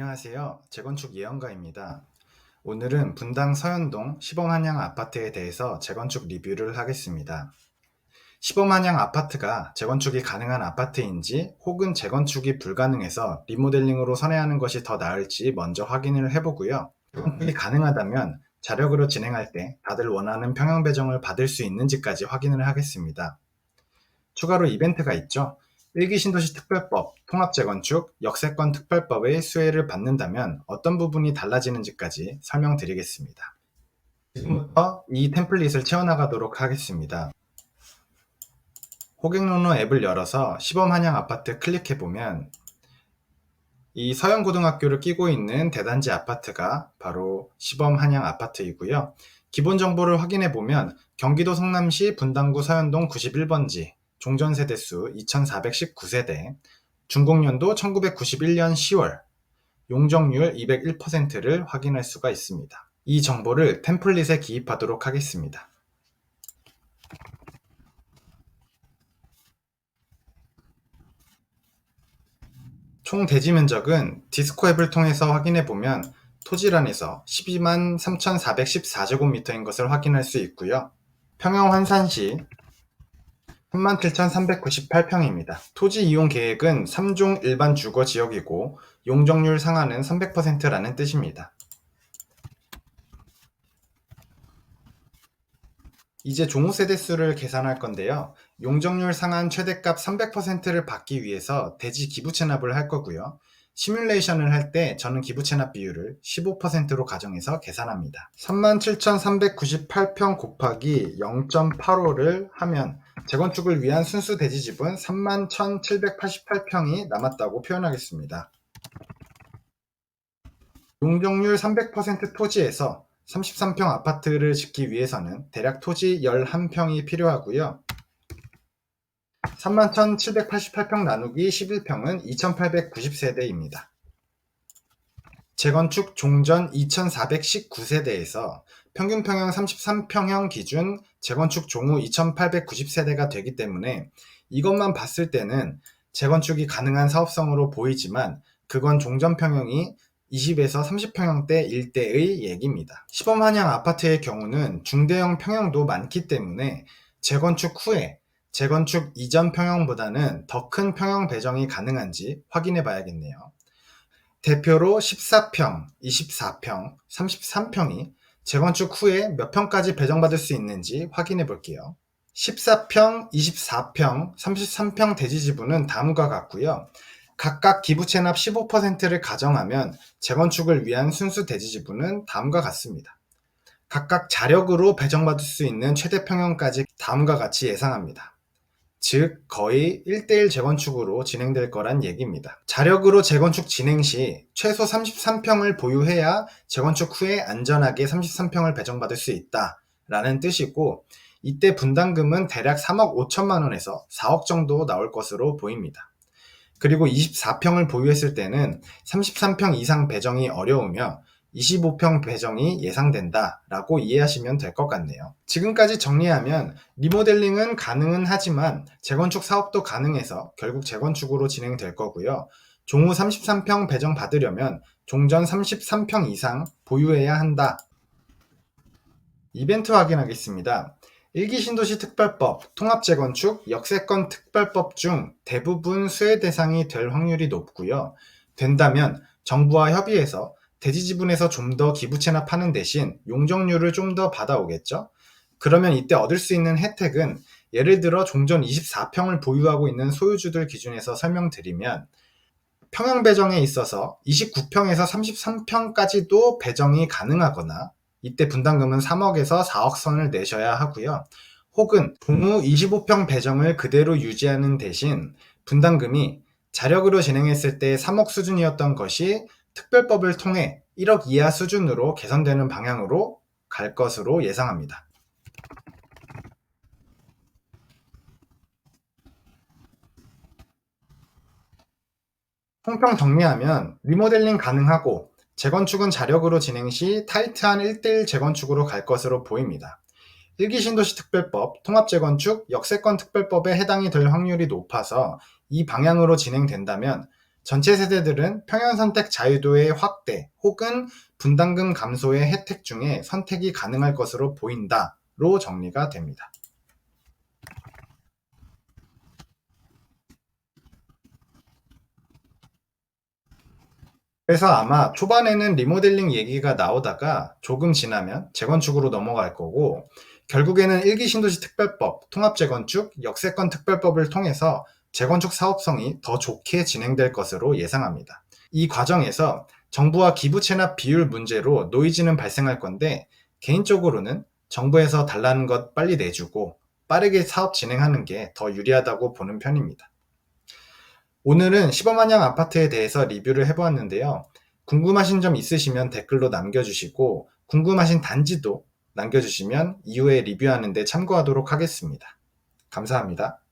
안녕하세요. 재건축 예언가입니다. 오늘은 분당 서현동 시범한양 아파트에 대해서 재건축 리뷰를 하겠습니다. 시범한양 아파트가 재건축이 가능한 아파트인지 혹은 재건축이 불가능해서 리모델링으로 선회하는 것이 더 나을지 먼저 확인을 해보고요. 재건축이 가능하다면 자력으로 진행할 때 다들 원하는 평형 배정을 받을 수 있는지까지 확인을 하겠습니다. 추가로 이벤트가 있죠. 일기 신도시 특별법, 통합재건축, 역세권 특별법의 수혜를 받는다면 어떤 부분이 달라지는지까지 설명드리겠습니다. 지금부터 이 템플릿을 채워나가도록 하겠습니다. 호객로너 앱을 열어서 시범한양 아파트 클릭해보면 이 서현고등학교를 끼고 있는 대단지 아파트가 바로 시범한양 아파트이고요. 기본 정보를 확인해보면 경기도 성남시 분당구 서현동 91번지, 종전세대수 2419세대, 준공연도 1991년 10월, 용적률 201%를 확인할 수가 있습니다. 이 정보를 템플릿에 기입하도록 하겠습니다. 총 대지 면적은 디스코 앱을 통해서 확인해보면 토지란에서 12만 3,414제곱미터인 것을 확인할 수 있고요. 평형 환산 시 37,398평입니다. 토지 이용 계획은 3종 일반 주거 지역이고 용적률 상한은 300%라는 뜻입니다. 이제 종후 세대수를 계산할 건데요. 용적률 상한 최대값 300%를 받기 위해서 대지 기부 체납을 할 거고요. 시뮬레이션을 할 때 저는 기부 체납 비율을 15%로 가정해서 계산합니다. 37,398평 곱하기 0.85를 하면 재건축을 위한 순수 대지집은 31,788평이 남았다고 표현하겠습니다. 용적률 300% 토지에서 33평 아파트를 짓기 위해서는 대략 토지 11평이 필요하고요. 31,788평 나누기 11평은 2,890세대입니다. 재건축 종전 2,419세대에서 평균 평형 33평형 기준 재건축 종후 2,890세대가 되기 때문에 이것만 봤을 때는 재건축이 가능한 사업성으로 보이지만 그건 종전 평형이 20에서 30평형대 일대의 얘기입니다. 시범한양 아파트의 경우는 중대형 평형도 많기 때문에 재건축 후에 재건축 이전 평형보다는 더 큰 평형 배정이 가능한지 확인해 봐야겠네요. 대표로 14평, 24평, 33평이 재건축 후에 몇 평까지 배정받을 수 있는지 확인해 볼게요. 14평, 24평, 33평 대지지부는 다음과 같고요. 각각 기부 체납 15%를 가정하면 재건축을 위한 순수 대지지부는 다음과 같습니다. 각각 자력으로 배정받을 수 있는 최대 평형까지 다음과 같이 예상합니다. 즉 거의 1대1 재건축으로 진행될 거란 얘기입니다. 자력으로 재건축 진행 시 최소 33평을 보유해야 재건축 후에 안전하게 33평을 배정받을 수 있다 라는 뜻이고, 이때 분담금은 대략 3억 5천만 원에서 4억 정도 나올 것으로 보입니다. 그리고 24평을 보유했을 때는 33평 이상 배정이 어려우며 25평 배정이 예상된다 라고 이해하시면 될 것 같네요. 지금까지 정리하면 리모델링은 가능은 하지만 재건축 사업도 가능해서 결국 재건축으로 진행될 거고요. 종후 33평 배정 받으려면 종전 33평 이상 보유해야 한다. 이벤트 확인하겠습니다. 일기 신도시 특별법, 통합재건축, 역세권 특별법 중 대부분 수혜 대상이 될 확률이 높고요. 된다면 정부와 협의해서 대지 지분에서 좀 더 기부 체납하는 대신 용적률을 좀 더 받아오겠죠. 그러면 이때 얻을 수 있는 혜택은 예를 들어 종전 24평을 보유하고 있는 소유주들 기준에서 설명드리면 평형 배정에 있어서 29평에서 33평까지도 배정이 가능하거나 이때 분담금은 3억에서 4억 선을 내셔야 하고요. 혹은 종후 25평 배정을 그대로 유지하는 대신 분담금이 자력으로 진행했을 때 3억 수준이었던 것이 특별법을 통해 1억 이하 수준으로 개선되는 방향으로 갈 것으로 예상합니다. 총평 정리하면 리모델링 가능하고 재건축은 자력으로 진행 시 타이트한 1대1 재건축으로 갈 것으로 보입니다. 일기 신도시 특별법, 통합재건축, 역세권 특별법에 해당이 될 확률이 높아서 이 방향으로 진행된다면 전체 세대들은 평형선택 자유도의 확대 혹은 분담금 감소의 혜택 중에 선택이 가능할 것으로 보인다로 정리가 됩니다. 그래서 아마 초반에는 리모델링 얘기가 나오다가 조금 지나면 재건축으로 넘어갈 거고, 결국에는 1기 신도시 특별법, 통합재건축, 역세권 특별법을 통해서 재건축 사업성이 더 좋게 진행될 것으로 예상합니다. 이 과정에서 정부와 기부 체납 비율 문제로 노이즈는 발생할 건데, 개인적으로는 정부에서 달라는 것 빨리 내주고 빠르게 사업 진행하는 게 더 유리하다고 보는 편입니다. 오늘은 15만냥 아파트에 대해서 리뷰를 해보았는데요. 궁금하신 점 있으시면 댓글로 남겨주시고, 궁금하신 단지도 남겨주시면 이후에 리뷰하는 데 참고하도록 하겠습니다. 감사합니다.